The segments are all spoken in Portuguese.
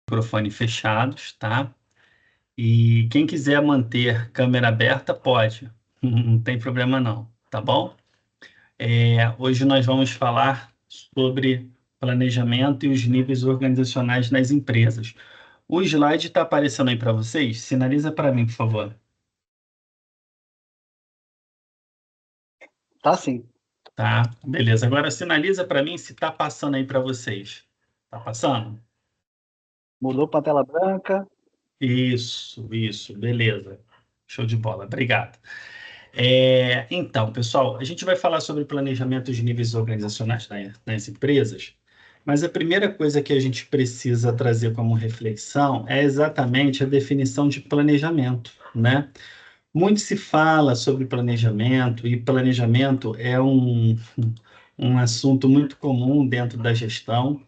Microfone fechados, tá? E quem quiser manter câmera aberta, pode. Não tem problema não, tá bom? Hoje nós vamos falar sobre planejamento e os níveis organizacionais nas empresas. O slide está aparecendo aí para vocês? Sinaliza para mim, por favor. Tá sim. Tá, beleza. Agora sinaliza para mim se está passando aí para vocês. Tá passando? Mudou para tela branca. Isso, beleza. Show de bola, obrigado. Então, pessoal, a gente vai falar sobre planejamento de níveis organizacionais nas empresas, mas a primeira coisa que a gente precisa trazer como reflexão é exatamente a definição de planejamento, né? Muito se fala sobre planejamento, e planejamento é um assunto muito comum dentro da gestão,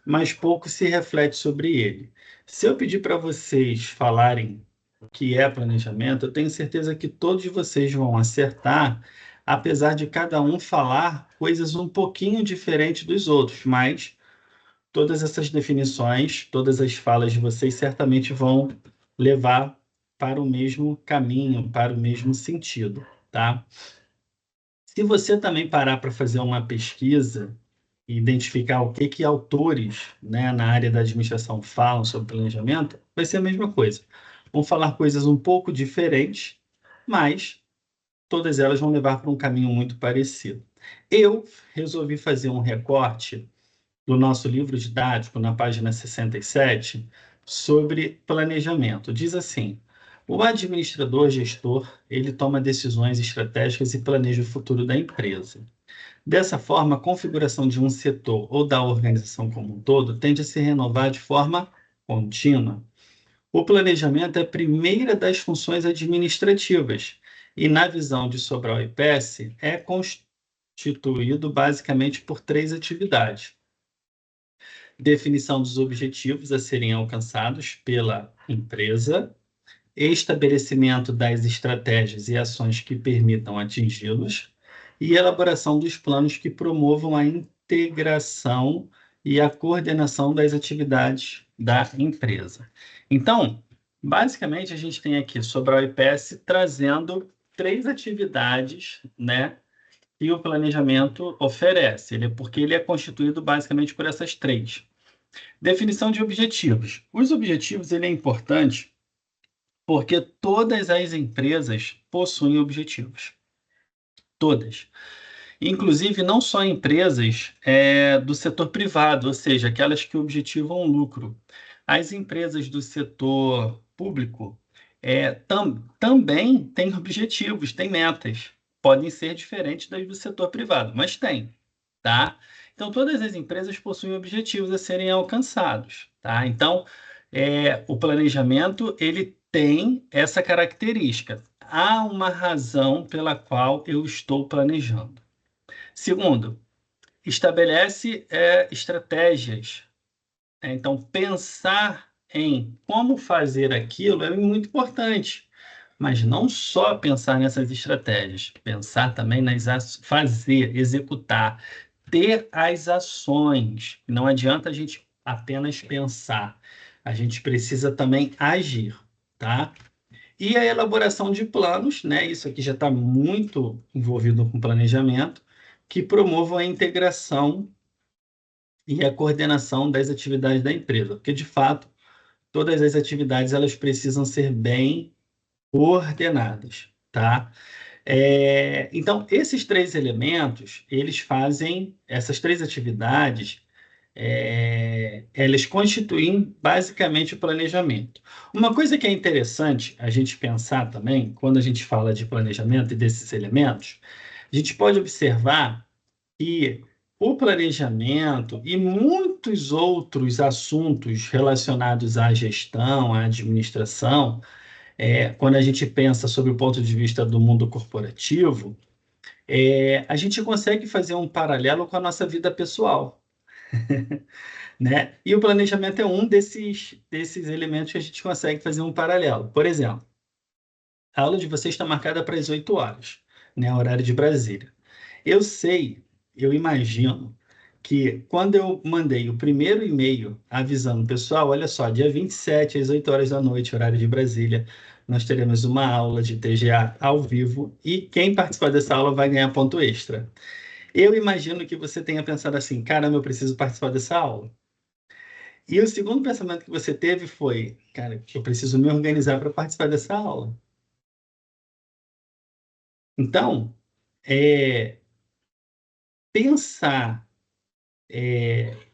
mas pouco se reflete sobre ele. Se eu pedir para vocês falarem o que é planejamento, eu tenho certeza que todos vocês vão acertar, apesar de cada um falar coisas um pouquinho diferentes dos outros, mas todas essas definições, todas as falas de vocês certamente vão levar para o mesmo caminho, para o mesmo sentido, tá? Se você também parar para fazer uma pesquisa e identificar o que autores, né, na área da administração falam sobre planejamento, vai ser a mesma coisa. Vão falar coisas um pouco diferentes, mas todas elas vão levar para um caminho muito parecido. Eu resolvi fazer um recorte do nosso livro didático, na página 67, sobre planejamento. Diz assim: o administrador gestor, ele toma decisões estratégicas e planeja o futuro da empresa. Dessa forma, a configuração de um setor ou da organização como um todo tende a se renovar de forma contínua. O planejamento é a primeira das funções administrativas e, na visão de Sobral e Pesce, é constituído basicamente por três atividades: definição dos objetivos a serem alcançados pela empresa, estabelecimento das estratégias e ações que permitam atingi-los, e elaboração dos planos que promovam a integração e a coordenação das atividades da empresa. Então, basicamente, a gente tem aqui sobre a OIPS trazendo três atividades, né, que o planejamento oferece, porque ele é constituído basicamente por essas três. Definição de objetivos. Os objetivos, ele é importante porque todas as empresas possuem objetivos. Todas. Inclusive, não só empresas do setor privado, ou seja, aquelas que objetivam lucro. As empresas do setor público também têm objetivos, têm metas. Podem ser diferentes das do setor privado, mas tem, tá? Então, todas as empresas possuem objetivos a serem alcançados, tá? Então, o planejamento, ele tem essa característica. Há uma razão pela qual eu estou planejando. Segundo, estabelece estratégias. Então, pensar em como fazer aquilo é muito importante. Mas não só pensar nessas estratégias, pensar também fazer, executar, ter as ações. Não adianta a gente apenas pensar, a gente precisa também agir, tá? E a elaboração de planos, né? Isso aqui já está muito envolvido com planejamento, que promovam a integração e a coordenação das atividades da empresa, porque de fato todas as atividades elas precisam ser bem coordenadas, tá? Então esses três elementos eles fazem essas três atividades elas constituem basicamente o planejamento. Uma coisa que é interessante a gente pensar também, quando a gente fala de planejamento e desses elementos, a gente pode observar que o planejamento e muitos outros assuntos relacionados à gestão, à administração, quando a gente pensa sobre o ponto de vista do mundo corporativo, a gente consegue fazer um paralelo com a nossa vida pessoal. Né? E o planejamento é um desses elementos que a gente consegue fazer um paralelo. Por exemplo, a aula de vocês está marcada para as 8 horas, né? Horário de Brasília. Eu sei, eu imagino que quando eu mandei o primeiro e-mail avisando o pessoal, olha só, dia 27, às 8 horas da noite, horário de Brasília, nós teremos uma aula de TGA ao vivo e quem participar dessa aula vai ganhar ponto extra. Eu imagino que você tenha pensado assim, caramba, eu preciso participar dessa aula. E o segundo pensamento que você teve foi, cara, eu preciso me organizar para participar dessa aula. Então, pensar é,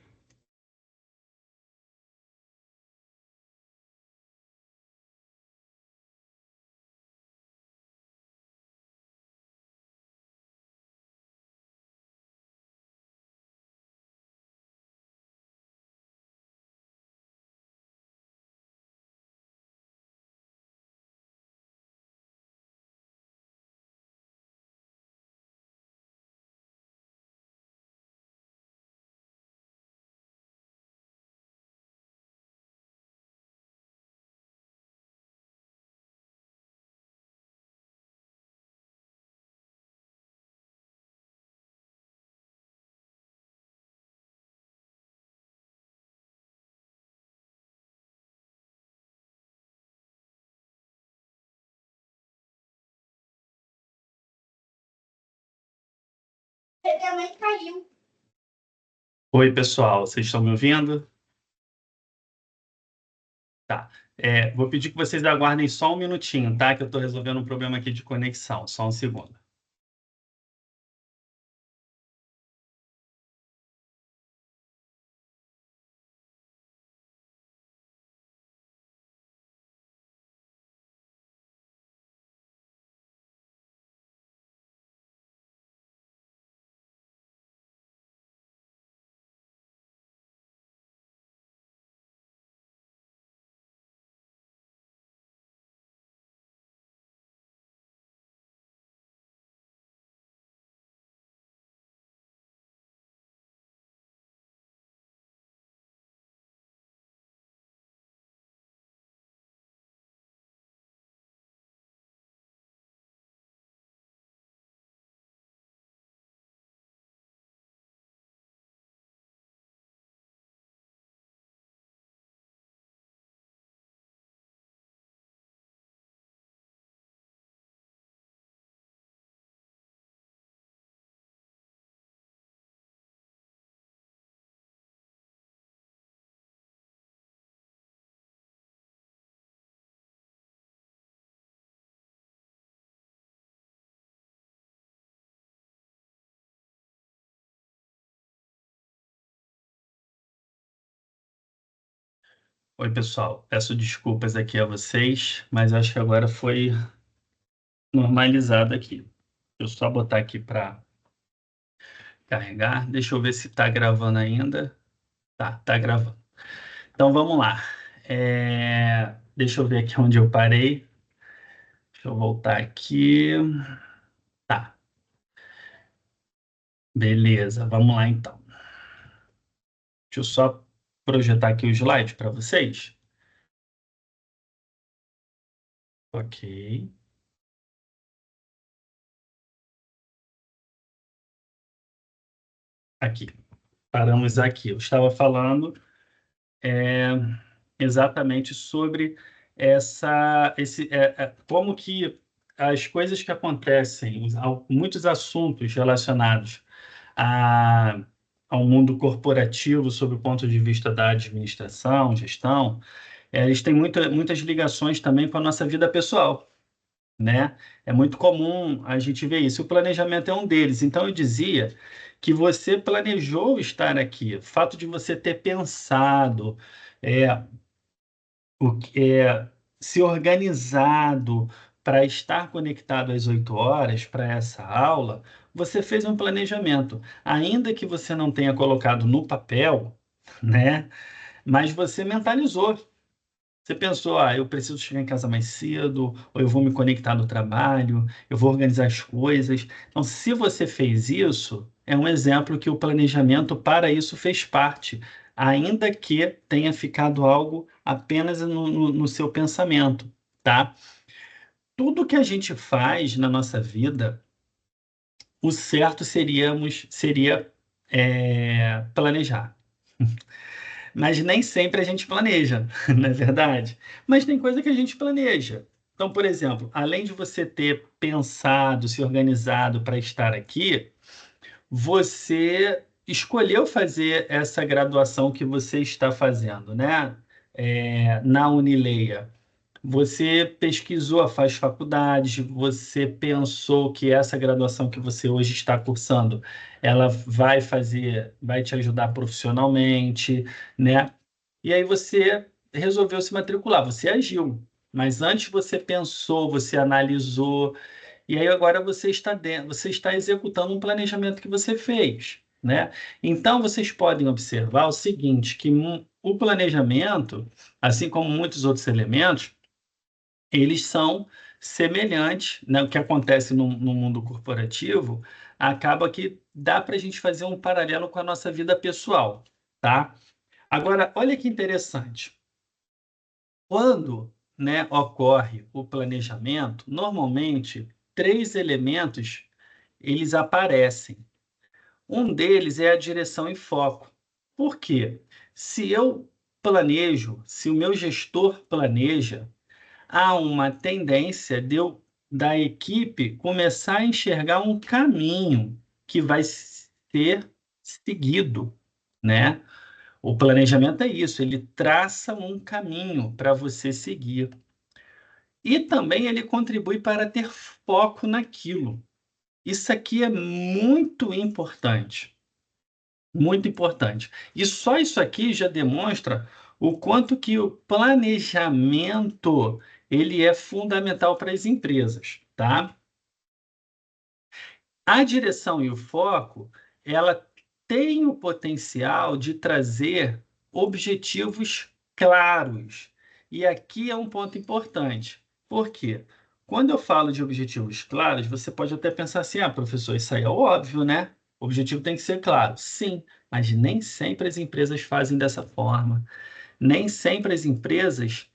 Oi, pessoal, vocês estão me ouvindo? Tá. Vou pedir que vocês aguardem só um minutinho, tá? Que eu estou resolvendo um problema aqui de conexão. Só um segundo. Oi, pessoal. Peço desculpas aqui a vocês, mas acho que agora foi normalizado aqui. Deixa eu só botar aqui para carregar. Deixa eu ver se está gravando ainda. Tá gravando. Então vamos lá. Deixa eu ver aqui onde eu parei. Deixa eu voltar aqui. Tá. Beleza, vamos lá então. Deixa eu só projetar aqui o slide para vocês. Ok. Aqui. Paramos aqui. Eu estava falando exatamente sobre como que as coisas que acontecem, muitos assuntos relacionados a, ao mundo corporativo, sob o ponto de vista da administração, gestão, eles têm muitas ligações também com a nossa vida pessoal, né? É muito comum a gente ver isso. O planejamento é um deles. Então, eu dizia que você planejou estar aqui. O fato de você ter pensado, é, se organizado para estar conectado às 8 horas para essa aula, você fez um planejamento. Ainda que você não tenha colocado no papel, né? Mas você mentalizou. Você pensou, eu preciso chegar em casa mais cedo, ou eu vou me conectar no trabalho, eu vou organizar as coisas. Então, se você fez isso, é um exemplo que o planejamento para isso fez parte, ainda que tenha ficado algo apenas no seu pensamento, tá? Tudo que a gente faz na nossa vida, o certo seria planejar. Mas nem sempre a gente planeja, não é verdade? Mas tem coisa que a gente planeja. Então, por exemplo, além de você ter pensado, se organizado para estar aqui, você escolheu fazer essa graduação que você está fazendo, né? Na Unileia. Você pesquisou, faz faculdade, você pensou que essa graduação que você hoje está cursando, ela vai te ajudar profissionalmente, né? E aí você resolveu se matricular, você agiu. Mas antes você pensou, você analisou, e aí agora você está dentro, você está executando um planejamento que você fez, né? Então vocês podem observar o seguinte, que o planejamento, assim como muitos outros elementos, eles são semelhantes, né? O que acontece no mundo corporativo acaba que dá para a gente fazer um paralelo com a nossa vida pessoal, tá? Agora, olha que interessante. Quando, né, ocorre o planejamento, normalmente três elementos eles aparecem. Um deles é a direção e foco. Por quê? Se eu planejo, se o meu gestor planeja, há uma tendência da equipe começar a enxergar um caminho que vai ser seguido, né? O planejamento é isso, ele traça um caminho para você seguir. E também ele contribui para ter foco naquilo. Isso aqui é muito importante, muito importante. E só isso aqui já demonstra o quanto que o planejamento ele é fundamental para as empresas, tá? A direção e o foco, ela tem o potencial de trazer objetivos claros. E aqui é um ponto importante. Por quê? Quando eu falo de objetivos claros, você pode até pensar assim: ah, professor, isso aí é óbvio, né? O objetivo tem que ser claro. Sim, mas nem sempre as empresas fazem dessa forma. Nem sempre as empresas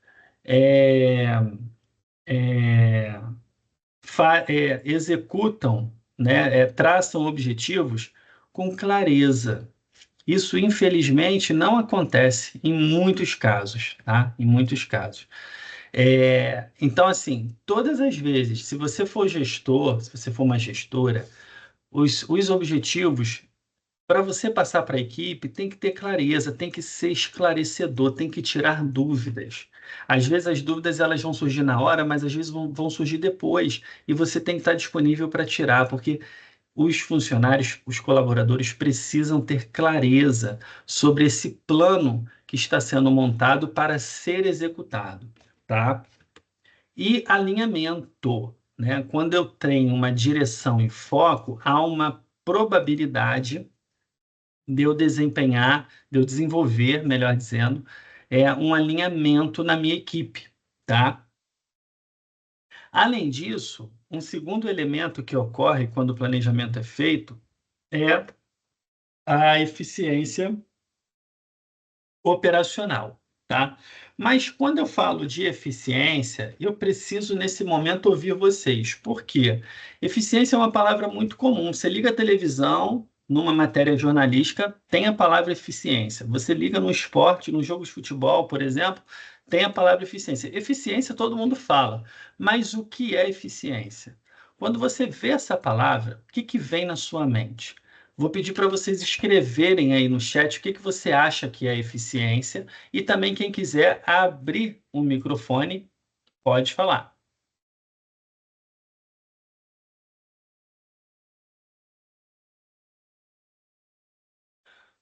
é, é, executam, né, traçam objetivos com clareza. Isso, infelizmente, não acontece em muitos casos, tá? Em muitos casos. Então, assim, todas as vezes, se você for gestor, se você for uma gestora, os objetivos para você passar para a equipe, tem que ter clareza, tem que ser esclarecedor, tem que tirar dúvidas. Às vezes as dúvidas elas vão surgir na hora, mas às vezes vão surgir depois, e você tem que estar disponível para tirar, porque os funcionários, os colaboradores precisam ter clareza sobre esse plano que está sendo montado para ser executado, tá? E alinhamento, né? Quando eu tenho uma direção e foco, há uma probabilidade de eu desenvolver, melhor dizendo, um alinhamento na minha equipe, tá? Além disso, um segundo elemento que ocorre quando o planejamento é feito é a eficiência operacional, tá? Mas quando eu falo de eficiência, eu preciso nesse momento ouvir vocês. Por quê? Eficiência é uma palavra muito comum. Você liga a televisão, numa matéria jornalística, tem a palavra eficiência. Você liga no esporte, no jogo de futebol, por exemplo, tem a palavra eficiência. Eficiência todo mundo fala, mas o que é eficiência? Quando você vê essa palavra, o que que vem na sua mente? Vou pedir para vocês escreverem aí no chat o que que você acha que é eficiência e também quem quiser abrir o microfone pode falar.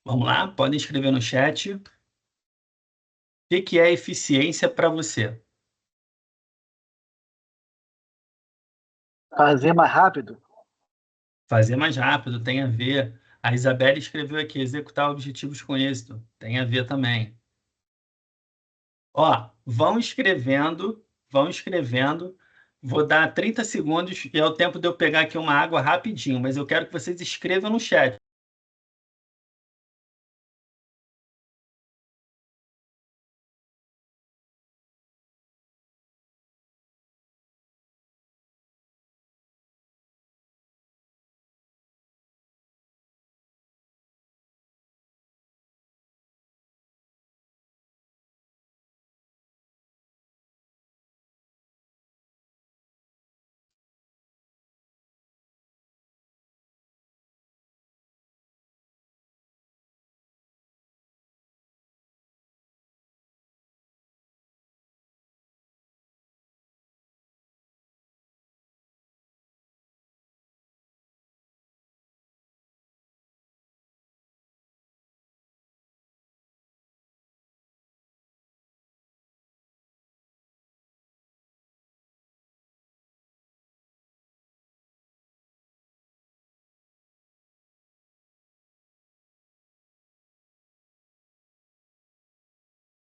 Vamos lá, podem escrever no chat. O que que é eficiência para você? Fazer mais rápido? Fazer mais rápido, tem a ver. A Isabela escreveu aqui, executar objetivos com êxito. Tem a ver também. Ó, vão escrevendo, vão escrevendo. Vou dar 30 segundos e é o tempo de eu pegar aqui uma água rapidinho, mas eu quero que vocês escrevam no chat.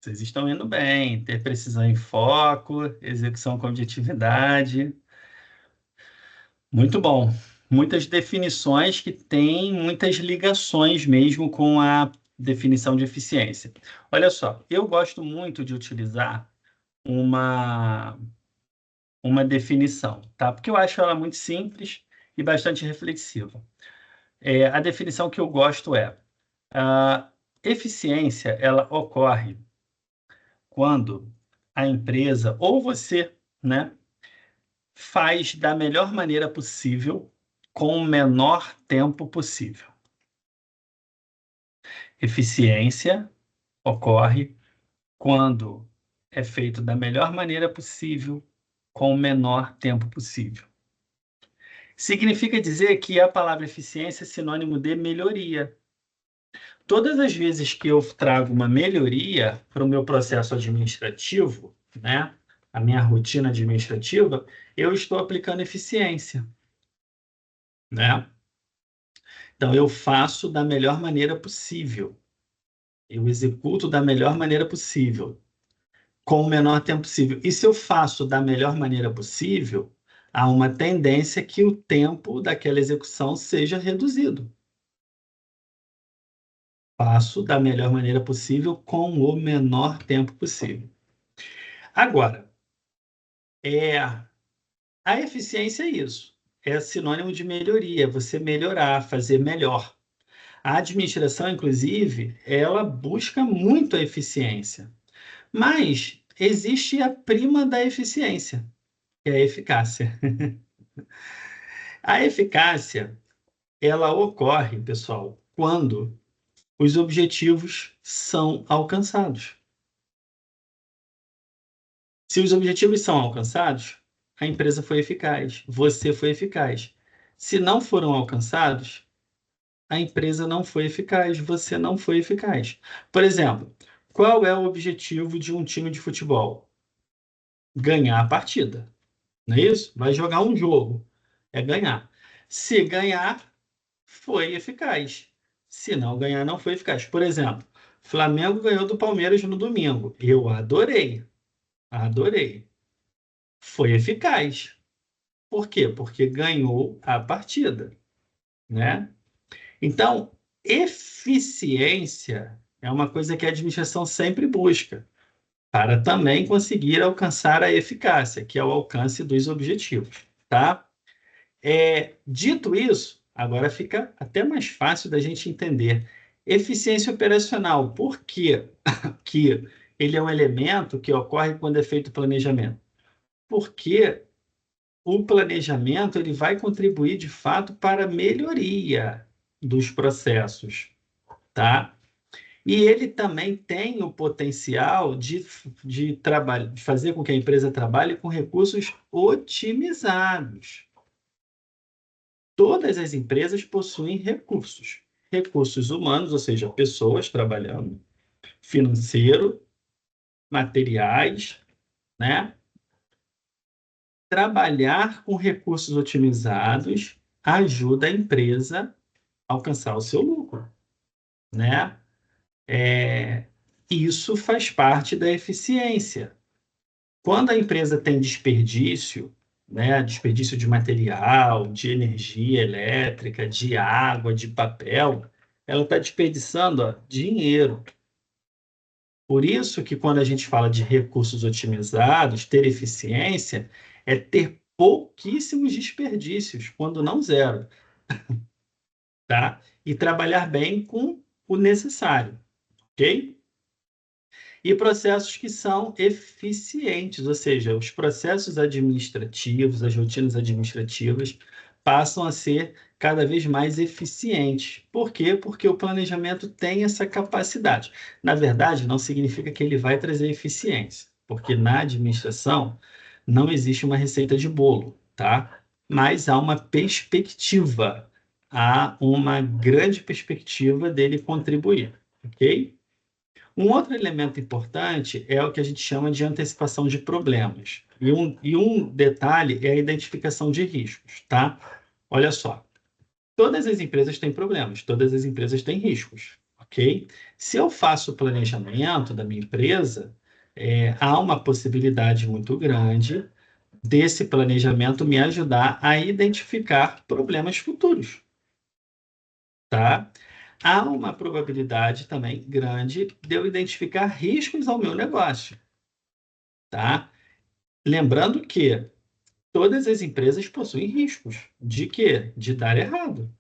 Vocês estão indo bem. Ter precisão em foco, execução com objetividade. Muito bom. Muitas definições que têm muitas ligações mesmo com a definição de eficiência. Olha só, eu gosto muito de utilizar uma definição, tá? Porque eu acho ela muito simples e bastante reflexiva. A definição que eu gosto é: a eficiência, ela ocorre quando a empresa ou você, né, faz da melhor maneira possível com o menor tempo possível. Eficiência ocorre quando é feito da melhor maneira possível com o menor tempo possível. Significa dizer que a palavra eficiência é sinônimo de melhoria. Todas as vezes que eu trago uma melhoria para o meu processo administrativo, né, a minha rotina administrativa, eu estou aplicando eficiência, né? Então, eu faço da melhor maneira possível. Eu executo da melhor maneira possível, com o menor tempo possível. E se eu faço da melhor maneira possível, há uma tendência que o tempo daquela execução seja reduzido. Faço da melhor maneira possível com o menor tempo possível. Agora, a eficiência é isso. É sinônimo de melhoria, você melhorar, fazer melhor. A administração, inclusive, ela busca muito a eficiência. Mas existe a prima da eficiência, que é a eficácia. A eficácia, ela ocorre, pessoal, quando os objetivos são alcançados. Se os objetivos são alcançados, a empresa foi eficaz, você foi eficaz. Se não foram alcançados, a empresa não foi eficaz, você não foi eficaz. Por exemplo, qual é o objetivo de um time de futebol? Ganhar a partida, não é isso? Vai jogar um jogo, é ganhar. Se ganhar, foi eficaz. Se não ganhar, não foi eficaz. Por exemplo, Flamengo ganhou do Palmeiras no domingo. Eu adorei, adorei. Foi eficaz. Por quê? Porque ganhou a partida, né? Então, eficiência é uma coisa que a administração sempre busca, para também conseguir alcançar a eficácia, que é o alcance dos objetivos, tá? Dito isso, agora fica até mais fácil da gente entender. Eficiência operacional, por quê que ele é um elemento que ocorre quando é feito o planejamento? Porque o planejamento ele vai contribuir de fato para a melhoria dos processos, tá? E ele também tem o potencial de fazer com que a empresa trabalhe com recursos otimizados. Todas as empresas possuem recursos. Recursos humanos, ou seja, pessoas trabalhando, financeiro, materiais, né? Trabalhar com recursos otimizados ajuda a empresa a alcançar o seu lucro, né? Isso faz parte da eficiência. Quando a empresa tem desperdício, né, desperdício de material, de energia elétrica, de água, de papel, ela está desperdiçando, ó, dinheiro. Por isso que quando a gente fala de recursos otimizados, ter eficiência é ter pouquíssimos desperdícios, quando não zero, tá? E trabalhar bem com o necessário, ok? E processos que são eficientes, ou seja, os processos administrativos, as rotinas administrativas passam a ser cada vez mais eficientes. Por quê? Porque o planejamento tem essa capacidade. Na verdade, não significa que ele vai trazer eficiência, porque na administração não existe uma receita de bolo, tá? Mas há uma perspectiva, há uma grande perspectiva dele contribuir, ok? Um outro elemento importante é o que a gente chama de antecipação de problemas. E um detalhe é a identificação de riscos, tá? Olha só, todas as empresas têm problemas, todas as empresas têm riscos, ok? Se eu faço o planejamento da minha empresa, há uma possibilidade muito grande desse planejamento me ajudar a identificar problemas futuros, tá? Há uma probabilidade também grande de eu identificar riscos ao meu negócio, tá? Lembrando que todas as empresas possuem riscos. De quê? De dar errado,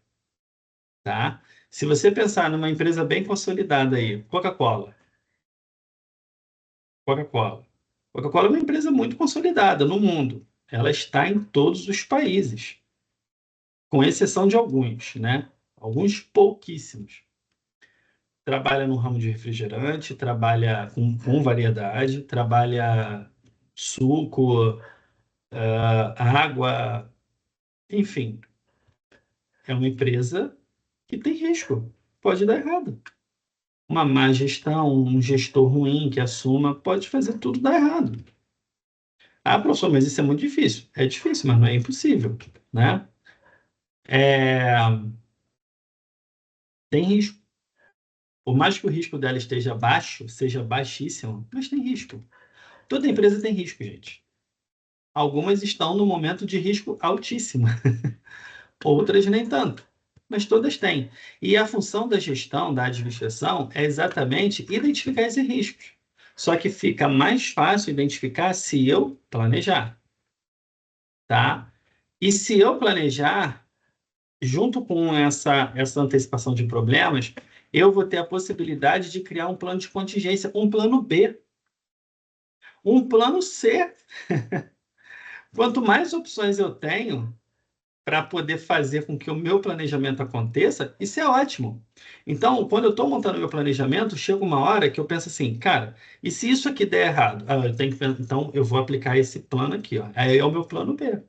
tá? Se você pensar numa empresa bem consolidada aí, Coca-Cola. Coca-Cola. Coca-Cola é uma empresa muito consolidada no mundo. Ela está em todos os países, com exceção de alguns, né? Alguns pouquíssimos. Trabalha no ramo de refrigerante, trabalha com variedade, trabalha suco, água, enfim. É uma empresa que tem risco, pode dar errado. Uma má gestão, um gestor ruim que assuma, pode fazer tudo dar errado. Ah, professor, mas isso é muito difícil. É difícil, mas não é impossível, né? É, tem risco. Por mais que o risco dela esteja baixo, seja baixíssimo, mas tem risco. Toda empresa tem risco, gente. Algumas estão no momento de risco altíssimo, outras nem tanto, mas todas têm. E a função da gestão, da administração, é exatamente identificar esses riscos. Só que fica mais fácil identificar se eu planejar, tá? E se eu planejar, junto com essa antecipação de problemas, eu vou ter a possibilidade de criar um plano de contingência, um plano B, um plano C. Quanto mais opções eu tenho para poder fazer com que o meu planejamento aconteça, isso é ótimo. Então, quando eu estou montando meu planejamento, chega uma hora que eu penso assim, cara, e se isso aqui der errado? Então, eu vou aplicar esse plano aqui, ó. Aí é o meu plano B.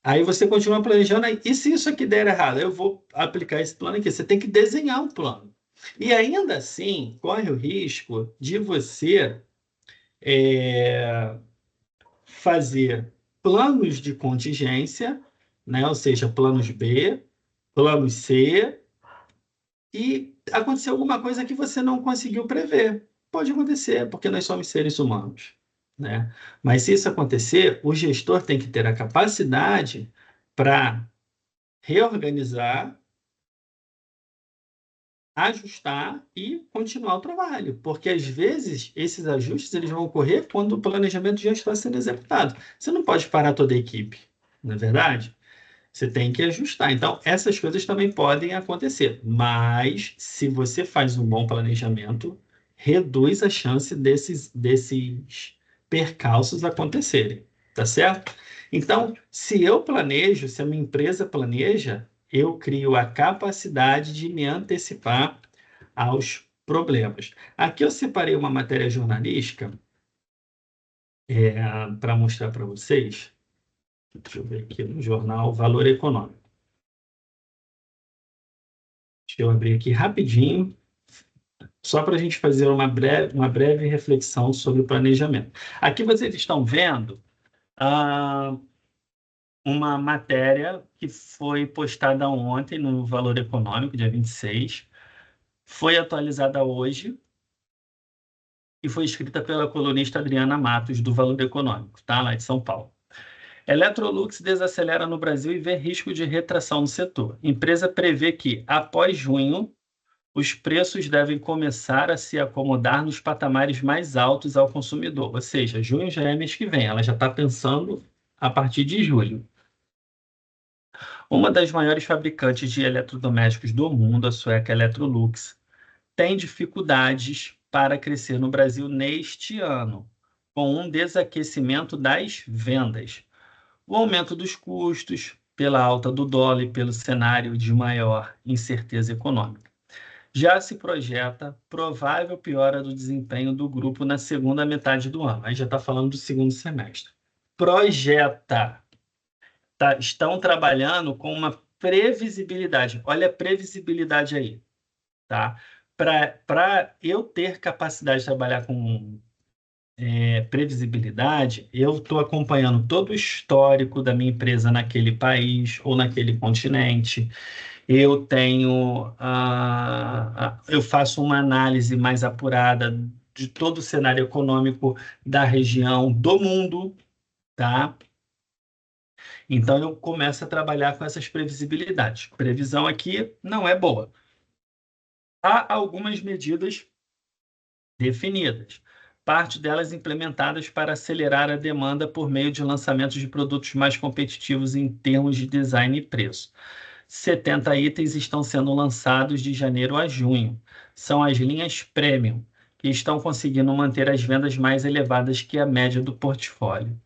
Aí você continua planejando, e se isso aqui der errado? Eu vou aplicar esse plano aqui. Você tem que desenhar um plano. E ainda assim, corre o risco de você fazer planos de contingência, né? Ou seja, planos B, planos C, e acontecer alguma coisa que você não conseguiu prever. Pode acontecer, porque nós somos seres humanos, né? Mas se isso acontecer, o gestor tem que ter a capacidade para reorganizar, ajustar e continuar o trabalho, porque às vezes esses ajustes eles vão ocorrer quando o planejamento já está sendo executado. Você não pode parar toda a equipe, não é verdade? Você tem que ajustar. Então, essas coisas também podem acontecer, mas se você faz um bom planejamento, reduz a chance desses percalços acontecerem, tá certo? Então, se eu planejo, se a minha empresa planeja, eu crio a capacidade de me antecipar aos problemas. Aqui eu separei uma matéria jornalística para mostrar para vocês. Deixa eu ver aqui no jornal Valor Econômico. Deixa eu abrir aqui rapidinho, só para a gente fazer uma breve reflexão sobre o planejamento. Aqui vocês estão vendo uma matéria que foi postada ontem no Valor Econômico, dia 26, foi atualizada hoje e foi escrita pela colunista Adriana Matos, do Valor Econômico, tá? Lá de São Paulo. Electrolux desacelera no Brasil e vê risco de retração no setor. Empresa prevê que, após junho, os preços devem começar a se acomodar nos patamares mais altos ao consumidor. Ou seja, junho já é mês que vem, ela já está pensando a partir de julho. Uma das maiores fabricantes de eletrodomésticos do mundo, a sueca Electrolux, tem dificuldades para crescer no Brasil neste ano, com um desaquecimento das vendas. O aumento dos custos, pela alta do dólar e pelo cenário de maior incerteza econômica. Já se projeta provável piora do desempenho do grupo na segunda metade do ano. Aí já está falando do segundo semestre. Projeta. Estão trabalhando com uma previsibilidade. Olha a previsibilidade aí. Tá? Para eu ter capacidade de trabalhar com previsibilidade, eu estou acompanhando todo o histórico da minha empresa naquele país ou naquele continente. Eu faço uma análise mais apurada de todo o cenário econômico da região, do mundo, tá? Então, eu começo a trabalhar com essas previsibilidades. Previsão aqui não é boa. Há algumas medidas definidas, parte delas implementadas para acelerar a demanda por meio de lançamentos de produtos mais competitivos em termos de design e preço. 70 itens estão sendo lançados de janeiro a junho. São as linhas Premium, que estão conseguindo manter as vendas mais elevadas que a média do portfólio.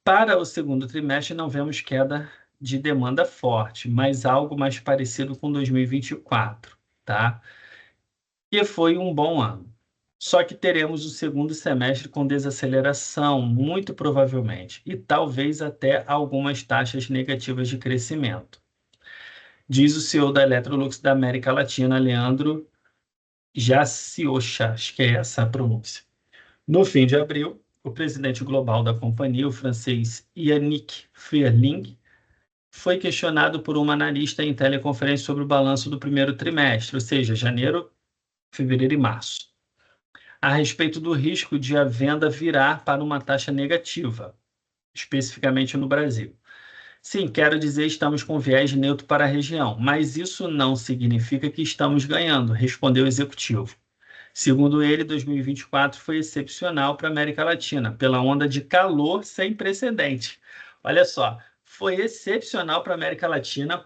Para o segundo trimestre, não vemos queda de demanda forte, mas algo mais parecido com 2024, tá? Que foi um bom ano. Só que teremos o segundo semestre com desaceleração, muito provavelmente, e talvez até algumas taxas negativas de crescimento. Diz o CEO da Electrolux da América Latina, Leandro Jaciocha, acho que é essa a pronúncia. No fim de abril, o presidente global da companhia, o francês Yannick Ferling, foi questionado por uma analista em teleconferência sobre o balanço do primeiro trimestre, ou seja, janeiro, fevereiro e março, a respeito do risco de a venda virar para uma taxa negativa, especificamente no Brasil. Sim, quero dizer, estamos com viés neutro para a região, mas isso não significa que estamos ganhando, respondeu o executivo. Segundo ele, 2024 foi excepcional para a América Latina, pela onda de calor sem precedente. Olha só, foi excepcional para a América Latina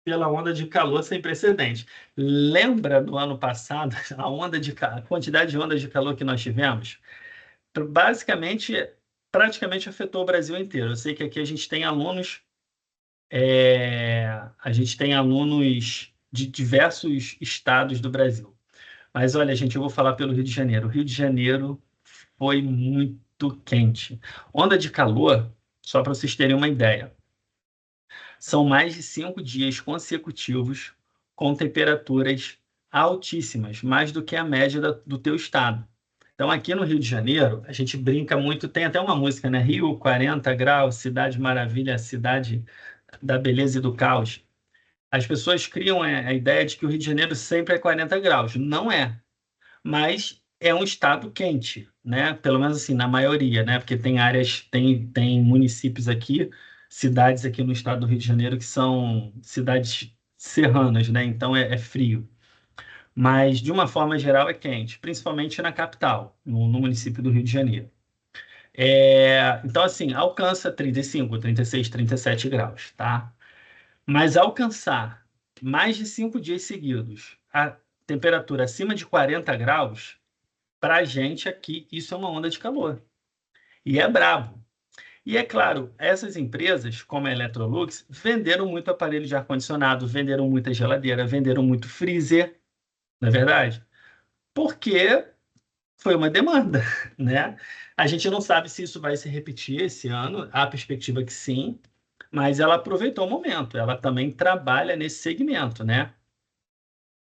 pela onda de calor sem precedente. Lembra do ano passado, a quantidade de ondas de calor que nós tivemos? Basicamente, praticamente afetou o Brasil inteiro. Eu sei que aqui a gente tem alunos de diversos estados do Brasil. Mas olha, gente, eu vou falar pelo Rio de Janeiro. O Rio de Janeiro foi muito quente. Onda de calor, só para vocês terem uma ideia, são mais de 5 dias consecutivos com temperaturas altíssimas, mais do que a média do teu estado. Então, aqui no Rio de Janeiro, a gente brinca muito, tem até uma música, né? Rio, 40 graus, cidade maravilha, cidade da beleza e do caos. As pessoas criam a ideia de que o Rio de Janeiro sempre é 40 graus. Não é, mas é um estado quente, né? Pelo menos assim, na maioria, né? Porque tem áreas, tem municípios aqui, cidades aqui no estado do Rio de Janeiro que são cidades serranas, né? Então é frio. Mas, de uma forma geral, é quente, principalmente na capital, no município do Rio de Janeiro. Então, assim, alcança 35, 36, 37 graus, tá? Mas alcançar mais de 5 dias seguidos a temperatura acima de 40 graus, para a gente aqui, isso é uma onda de calor. E é brabo. E é claro, essas empresas, como a Electrolux, venderam muito aparelho de ar-condicionado, venderam muita geladeira, venderam muito freezer, não é verdade? Porque foi uma demanda, né? A gente não sabe se isso vai se repetir esse ano, há a perspectiva que sim, mas ela aproveitou o momento, ela também trabalha nesse segmento, né?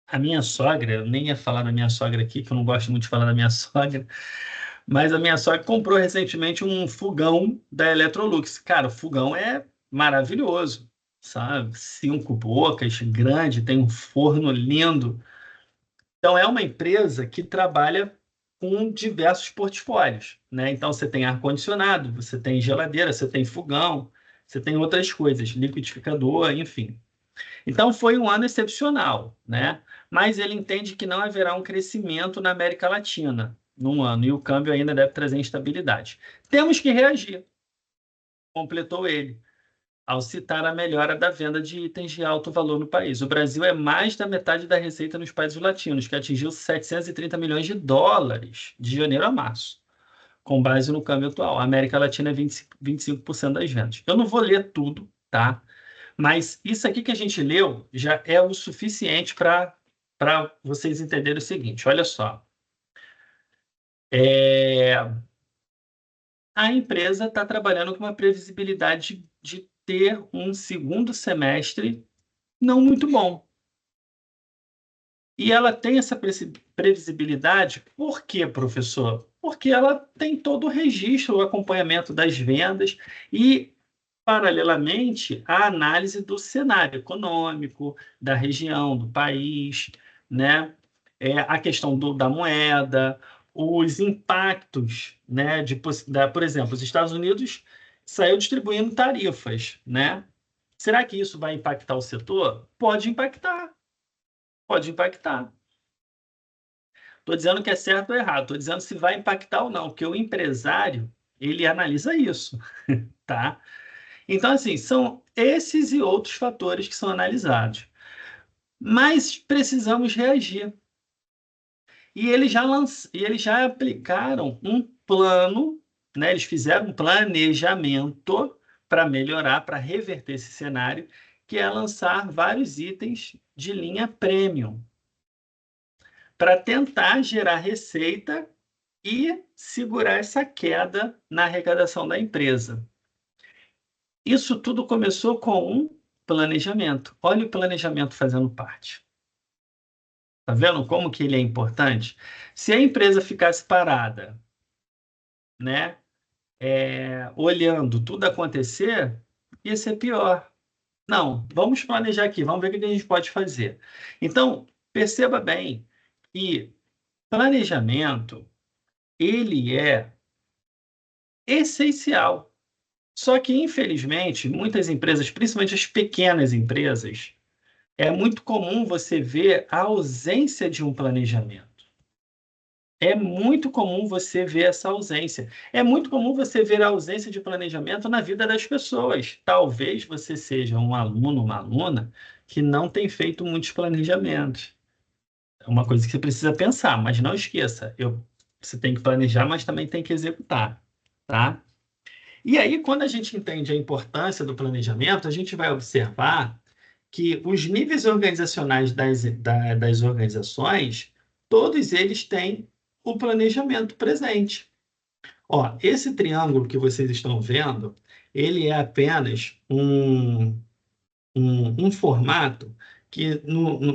A minha sogra, eu nem ia falar da minha sogra aqui, que eu não gosto muito de falar da minha sogra, mas a minha sogra comprou recentemente um fogão da Electrolux. Cara, o fogão é maravilhoso, sabe? 5 bocas, grande, tem um forno lindo. Então, é uma empresa que trabalha com diversos portfólios, né? Então, você tem ar-condicionado, você tem geladeira, você tem fogão, você tem outras coisas, liquidificador, enfim. Então, foi um ano excepcional, né? Mas ele entende que não haverá um crescimento na América Latina num ano, e o câmbio ainda deve trazer instabilidade. Temos que reagir, completou ele, ao citar a melhora da venda de itens de alto valor no país. O Brasil é mais da metade da receita nos países latinos, que atingiu 730 milhões de dólares de janeiro a março, com base no câmbio atual. A América Latina é 25% das vendas. Eu não vou ler tudo, tá? Mas isso aqui que a gente leu já é o suficiente para vocês entenderem o seguinte. Olha só. A empresa está trabalhando com uma previsibilidade de ter um segundo semestre não muito bom. E ela tem essa previsibilidade, por quê, professor? Porque ela tem todo o registro, o acompanhamento das vendas e paralelamente à análise do cenário econômico, da região, do país, né? A questão da moeda, os impactos, né? Por exemplo, os Estados Unidos saiu distribuindo tarifas, né? Será que isso vai impactar o setor? Pode impactar, pode impactar. Estou dizendo que é certo ou errado, estou dizendo se vai impactar ou não, porque o empresário, ele analisa isso, tá? Então, assim, são esses e outros fatores que são analisados. Mas precisamos reagir. E eles já aplicaram um plano, né? Eles fizeram um planejamento para melhorar, para reverter esse cenário, que é lançar vários itens de linha premium, para tentar gerar receita e segurar essa queda na arrecadação da empresa. Isso tudo começou com um planejamento. Olha o planejamento fazendo parte. Tá vendo como que ele é importante? Se a empresa ficasse parada, né, olhando tudo acontecer, ia ser pior. Não, vamos planejar aqui, vamos ver o que a gente pode fazer. Então, perceba bem que planejamento, ele é essencial. Só que, infelizmente, muitas empresas, principalmente as pequenas empresas, é muito comum você ver a ausência de um planejamento. É muito comum você ver essa ausência. É muito comum você ver a ausência de planejamento na vida das pessoas. Talvez você seja um aluno, uma aluna, que não tem feito muitos planejamentos. É uma coisa que você precisa pensar, mas não esqueça, você tem que planejar, mas também tem que executar, tá? E aí, quando a gente entende a importância do planejamento, a gente vai observar que os níveis organizacionais das organizações, todos eles têm o planejamento presente. Ó, esse triângulo que vocês estão vendo, ele é apenas um formato que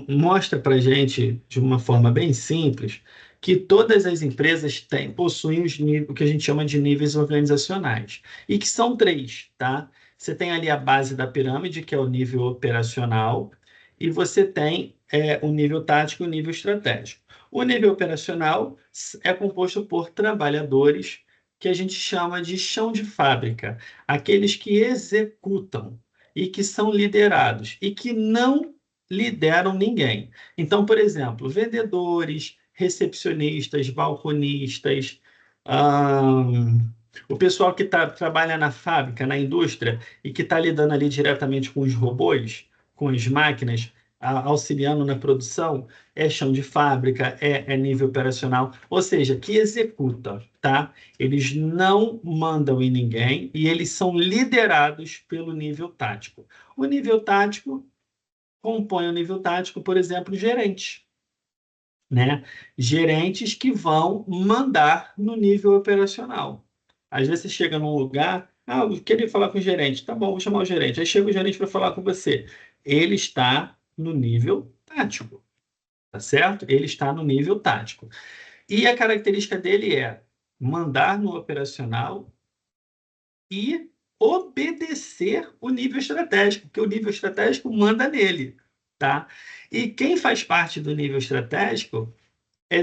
mostra para a gente, de uma forma bem simples, que todas as empresas possuem o que a gente chama de níveis organizacionais, e que são três, tá? Você tem ali a base da pirâmide, que é o nível operacional, e você tem o nível tático e o nível estratégico. O nível operacional é composto por trabalhadores que a gente chama de chão de fábrica, aqueles que executam e que são liderados e que não lideram ninguém. Então, por exemplo, vendedores, recepcionistas, balconistas, o pessoal que trabalha na fábrica, na indústria, e que está lidando ali diretamente com os robôs, com as máquinas, auxiliando na produção, é chão de fábrica, é nível operacional, ou seja, que executa, tá? Eles não mandam em ninguém e eles são liderados pelo nível tático. O nível tático compõe o nível tático, por exemplo, gerentes, né? Gerentes que vão mandar no nível operacional. Às vezes você chega num lugar, eu queria falar com o gerente, tá bom, vou chamar o gerente. Aí chega o gerente para falar com você. Ele está no nível tático, tá certo? Ele está no nível tático. E a característica dele é mandar no operacional e obedecer o nível estratégico, porque o nível estratégico manda nele, tá? E quem faz parte do nível estratégico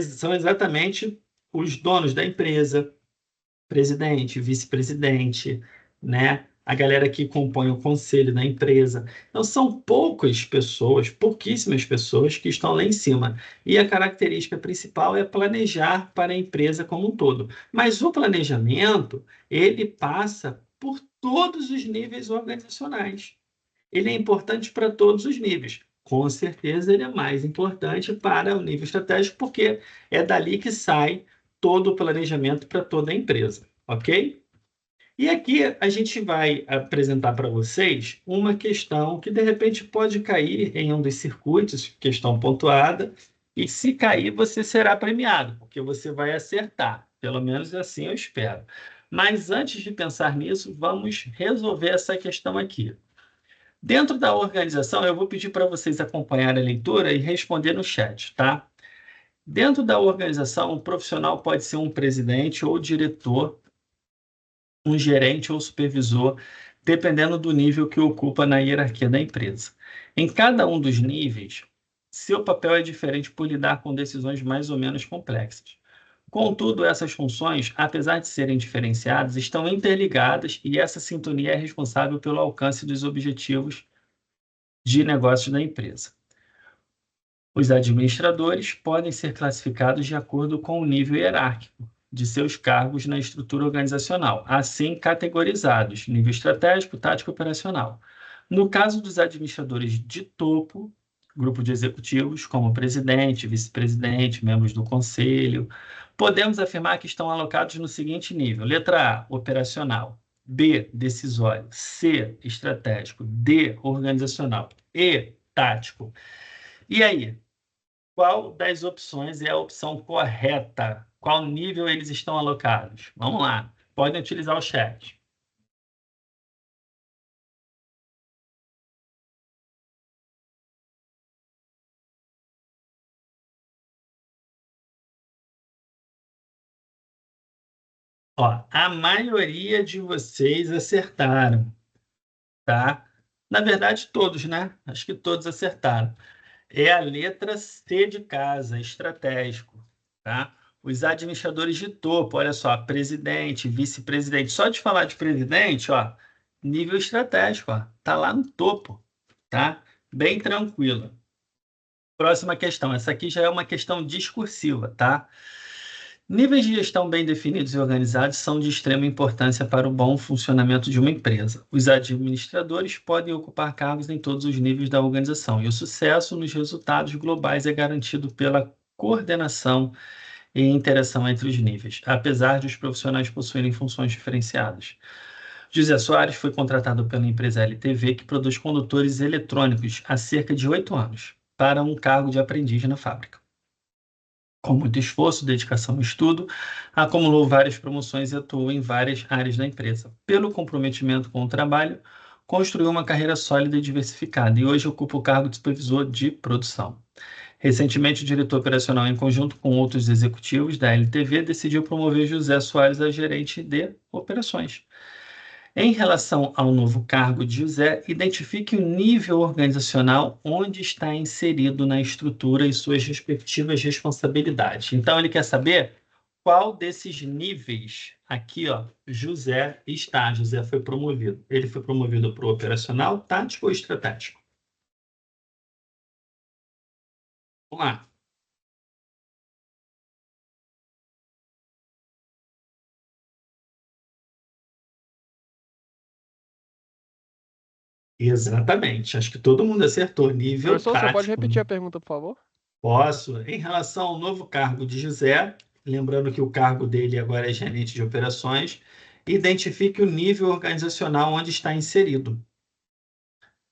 são exatamente os donos da empresa, presidente, vice-presidente, né? A galera que compõe o conselho da empresa. Então, são poucas pessoas, pouquíssimas pessoas que estão lá em cima. E a característica principal é planejar para a empresa como um todo. Mas o planejamento, ele passa por todos os níveis organizacionais. Ele é importante para todos os níveis. Com certeza, ele é mais importante para o nível estratégico, porque é dali que sai todo o planejamento para toda a empresa, ok? E aqui a gente vai apresentar para vocês uma questão que, de repente, pode cair em um dos circuitos, questão pontuada, e se cair, você será premiado, porque você vai acertar. Pelo menos assim eu espero. Mas antes de pensar nisso, vamos resolver essa questão aqui. Dentro da organização, eu vou pedir para vocês acompanharem a leitura e responder no chat, tá? Dentro da organização, um profissional pode ser um presidente ou diretor, um gerente ou supervisor, dependendo do nível que ocupa na hierarquia da empresa. Em cada um dos níveis, seu papel é diferente por lidar com decisões mais ou menos complexas. Contudo, essas funções, apesar de serem diferenciadas, estão interligadas e essa sintonia é responsável pelo alcance dos objetivos de negócios da empresa. Os administradores podem ser classificados de acordo com o nível hierárquico de seus cargos na estrutura organizacional, assim categorizados: nível estratégico, tático e operacional. No caso dos administradores de topo, grupo de executivos, como presidente, vice-presidente, membros do conselho, podemos afirmar que estão alocados no seguinte nível: letra A, operacional; B, decisório; C, estratégico; D, organizacional; E, tático. E aí, qual das opções é a opção correta? Qual nível eles estão alocados? Vamos lá, podem utilizar o chat. Ó, a maioria de vocês acertaram, tá? Na verdade, todos, né? Acho que todos acertaram. É a letra C de casa, estratégico, tá? Os administradores de topo, olha só, presidente, vice-presidente. Só de falar de presidente, ó, nível estratégico, ó, tá lá no topo, tá? Bem tranquilo. Próxima questão. Essa aqui já é uma questão discursiva, tá? Níveis de gestão bem definidos e organizados são de extrema importância para o bom funcionamento de uma empresa. Os administradores podem ocupar cargos em todos os níveis da organização, e o sucesso nos resultados globais é garantido pela coordenação e interação entre os níveis, apesar de os profissionais possuírem funções diferenciadas. José Soares foi contratado pela empresa LTV, que produz condutores eletrônicos há cerca de 8 anos, para um cargo de aprendiz na fábrica. Com muito esforço, dedicação e estudo, acumulou várias promoções e atuou em várias áreas da empresa. Pelo comprometimento com o trabalho, construiu uma carreira sólida e diversificada e hoje ocupa o cargo de supervisor de produção. Recentemente, o diretor operacional, em conjunto com outros executivos da LTV, decidiu promover José Soares a gerente de operações. Em relação ao novo cargo de José, identifique o nível organizacional onde está inserido na estrutura e suas respectivas responsabilidades. Então, ele quer saber qual desses níveis aqui, ó, José está. José foi promovido. Ele foi promovido para o operacional, tático ou estratégico? Vamos lá. Exatamente. Acho que todo mundo acertou. Nível Professor, você pode tático. repetir a pergunta, por favor? Posso. Em relação ao novo cargo de José, lembrando que o cargo dele agora é gerente de operações, identifique o nível organizacional onde está inserido.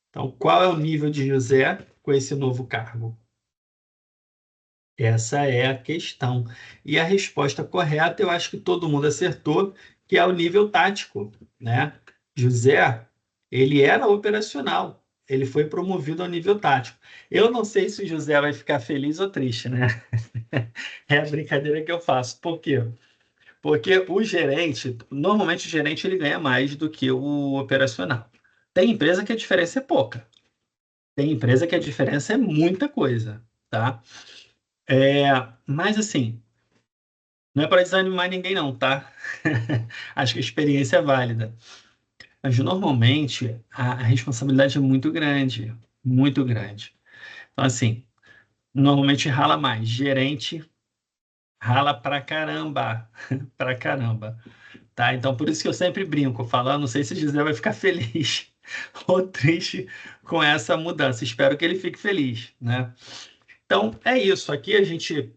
Então, qual é o nível de José com esse novo cargo? Essa é a questão. E a resposta correta, eu acho que todo mundo acertou, que é o nível tático, né? José, ele era operacional, ele foi promovido ao nível tático. Eu não sei se o José vai ficar feliz ou triste, né? É a brincadeira que eu faço. Por quê? Porque o gerente, normalmente o gerente ele ganha mais do que o operacional. Tem empresa que a diferença é pouca. Tem empresa que a diferença é muita coisa, tá? Mas assim, não é para desanimar ninguém não, tá? Acho que a experiência é válida. Mas normalmente a responsabilidade é muito grande, muito grande. Então assim, normalmente rala mais. Gerente rala pra caramba, pra caramba. Tá? Então, por isso que eu sempre brinco, falando, não sei se o Gisele vai ficar feliz ou triste com essa mudança. Espero que ele fique feliz, né? Então, é isso. Aqui a gente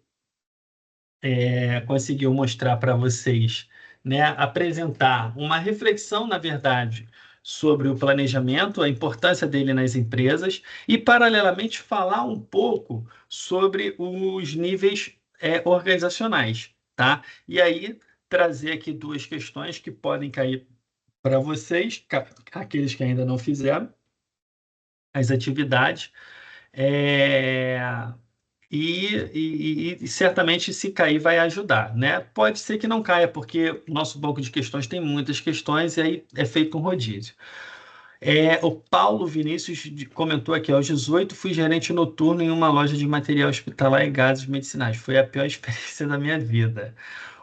conseguiu mostrar para vocês, né, apresentar uma reflexão, na verdade, sobre o planejamento, a importância dele nas empresas e, paralelamente, falar um pouco sobre os níveis organizacionais, tá? E aí trazer aqui duas questões que podem cair para vocês, aqueles que ainda não fizeram as atividades. É, e certamente se cair vai ajudar, né? Pode ser que não caia, porque o nosso banco de questões tem muitas questões e aí é feito um rodízio. O Paulo Vinícius comentou aqui, aos 18 fui gerente noturno em uma loja de material hospitalar e gases medicinais. Foi a pior experiência da minha vida.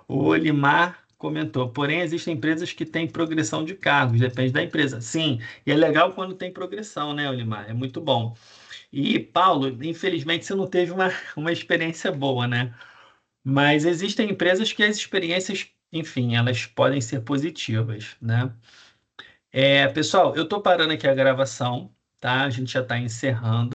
O Olimar comentou, porém existem empresas que têm progressão de cargos, depende da empresa. Sim, e é legal quando tem progressão, né, Olimar? É muito bom. E, Paulo, infelizmente você não teve uma experiência boa, né? Mas existem empresas que as experiências, enfim, elas podem ser positivas, né? Pessoal, eu estou parando aqui a gravação, tá? A gente já está encerrando.